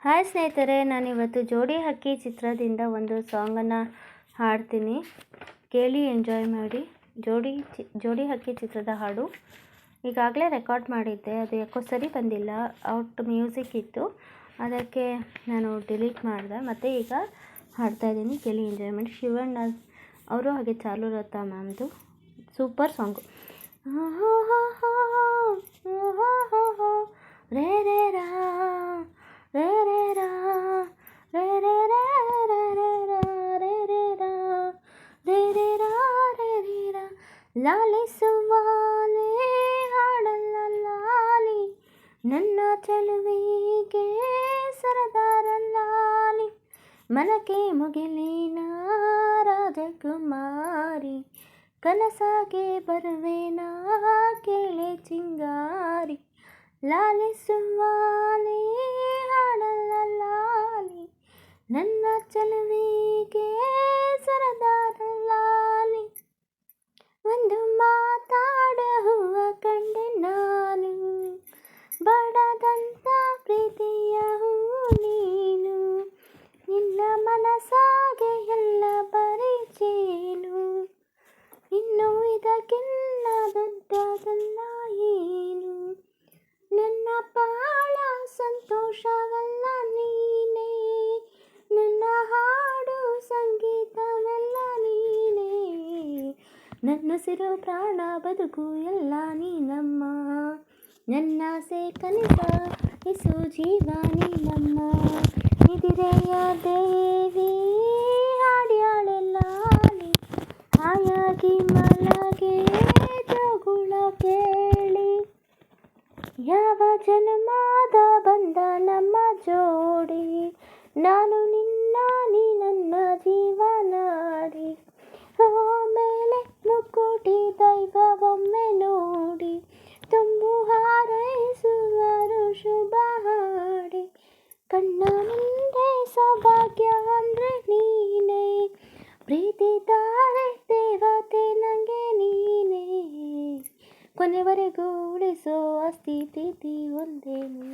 Hi ಸ್ನೇಹಿತರೆ, ನಾನಿವತ್ತು ಜೋಡಿ ಹಕ್ಕಿ ಚಿತ್ರದಿಂದ ಒಂದು ಸಾಂಗನ್ನು ಹಾಡ್ತೀನಿ. ಕೇಳಿ ಎಂಜಾಯ್ ಮಾಡಿ. ಜೋಡಿ ಹಕ್ಕಿ ಚಿತ್ರದ ಹಾಡು ಈಗಾಗಲೇ ರೆಕಾರ್ಡ್ ಮಾಡಿದ್ದೆ, ಅದು ಯಾಕೋ ಸರಿ ಬಂದಿಲ್ಲ. ಔಟ್ ಮ್ಯೂಸಿಕ್ ಇತ್ತು, ಅದಕ್ಕೆ ನಾನು ಡಿಲೀಟ್ ಮಾಡಿದೆ. ಮತ್ತು ಈಗ ಹಾಡ್ತಾಯಿದ್ದೀನಿ, ಕೇಳಿ ಎಂಜಾಯ್ ಮಾಡಿ. ಶಿವಣ್ಣ ಅವರು ಹಾಗೆ ಚಾಲುಲತಾ ಮ್ಯಾಮ್ದು ಸೂಪರ್ ಸಾಂಗು. ರೇ ರೇ ರಾ ರೇ ರೇ ರಾ ರೇ ರೇ ರಾ ರೇ ರೇ ರಾ ರೇ ರೇ ರಾ ರೇ ರೇ ರಾ ರೇ ರೇ ರಾ ಲಾಲಿಸುವಾಲೆ ಹಾಡಲ್ಲ ಲಾಲಿ, ನನ್ನ ಚೆಲುವಿಗೆ ಸರದಾರಲ್ಲಾಲಿ, ಮನಕ್ಕೆ ಮುಗಿಲಿನ ರಾಜಕುಮಾರಿ, ಕನಸಾಗೆ ಬರುವೆನಾ ಕೇಳೆ ಚಿಂಗಾರಿ, ಲಾಲಿಸುವಾಲೆ ಹಾಡಲ್ಲ ಲಾಲಿ, ನನ್ನ ಚೆಲುವಿಗೆ ಸರದಾರಲ್ಲಾಲಿ, ಒಂದು ಮಾತಾಡ ಹೂವ ಕಂಡೆ ನಾನು, ಬಡದಂತ ಪ್ರೀತಿಯ ಹೂ ನೀನು, ನಿನ್ನ ಮನಸಾಗೆ ಎಲ್ಲ ಪರಿಚೇನು, ಇನ್ನು ಇದಕ್ಕಿನ್ನ ದೊಡ್ಡದಲ್ಲ ಏನು, ನನ್ನ ಬಾಳ ಸಂತೋಷವಲ್ಲ ನೀನೇ, ನನ್ನ ಹಾಡು ಸಂಗೀತವೆಲ್ಲ ನೀನೇ, ನನ್ನ ಸಿರು ಪ್ರಾಣ ಬದುಕು ಎಲ್ಲ ನೀನಮ್ಮ, ನನ್ನಾಸೆ ಕನಸ ಇಸು ಜೀವ ನೀನಮ್ಮ, ಇದಿರೆಯ ದೇವಿ ಹಾಡ್ಯಾಳೆಲ್ಲಾಲಿ, ಹಾಯಾಗಿ ಮಲಗೆ ಜೋಗುಳ ಕೇಳಿ, ಯಾವ ಜನ್ಮದ ಬಂದ ನಮ್ಮ ಜೋಡಿ, ನಾನು ನಿನ್ನ ನೀ ನನ್ನ ಜೀವನಾಡಿ, ಮೇಲೆ ಮುಕ್ಕೋಟಿ ದೈವ ಒಮ್ಮೆ ನೋಡಿ, ತುಂಬು ಹಾರೈಸುವರು ಶುಭ ಹಾಡಿ, ಕಣ್ಣ ಮುಂದೆ ಸೌಭಾಗ್ಯ ಅಂದ್ರೆ ನೀನೇ, ಪ್ರೀತಿ ತಾರೆ ದೇವತೆ ನಂಗೆ ನೀನೇ, ಕೊನೆವರೆಗೂ ಉಳಿಸೋ ಅಸ್ತಿ ಪ್ರೀತಿ ಒಂದೇನೆ,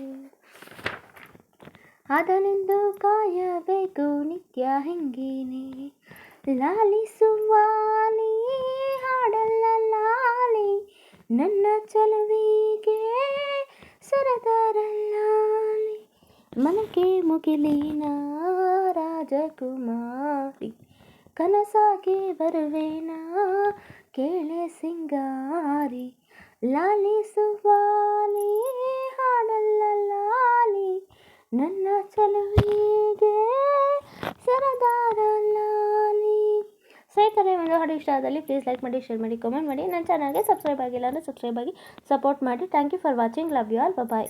ಅದನೆಂದು ಕಾಯಬೇಕು ನಿತ್ಯ ಹೆಂಗೇನೆ, ಲಾಲಿಸುವಾಲಿ ಹಾಡಲ್ಲ ಲಾಲಿ, ನನ್ನ ಚೆಲುವಿಗೆ ಸರದಾರಲ್ಲಾಲಿ, ಮನಕ್ಕೆ ಮುಗಿಲಿನ ರಾಜಕುಮಾರಿ, ಕನಸಾಗಿ ಬರುವೆನಾ ಕೇಳೆ ಸಿಂಗಾರಿ, ಲಾಲಿಸುವಾಲಿ ಹಾಡಲ್ಲ ಲಾಲಿ, ನನ್ನ ಚೆಲುವಿಗೆ ಸರದಾರಲ್ಲಾಲಿ. ಸ್ನೇಹಿತರೆ, ಒಂದು ಹಾಡು ಇಷ್ಟ ಆದಲ್ಲಿ ಪ್ಲೀಸ್ ಲೈಕ್ ಮಾಡಿ, ಶೇರ್ ಮಾಡಿ, ಕಾಮೆಂಟ್ ಮಾಡಿ. ನನ್ನ ಚಾನಲ್ಗೆ ಸಬ್ಸ್ಕ್ರೈಬ್ ಆಗಿಲ್ಲ ಅಂದರೆ ಸಬ್ಸ್ಕ್ರೈಬ್ ಆಗಿ ಸಪೋರ್ಟ್ ಮಾಡಿ. Thank you for watching. Love you all. Bye.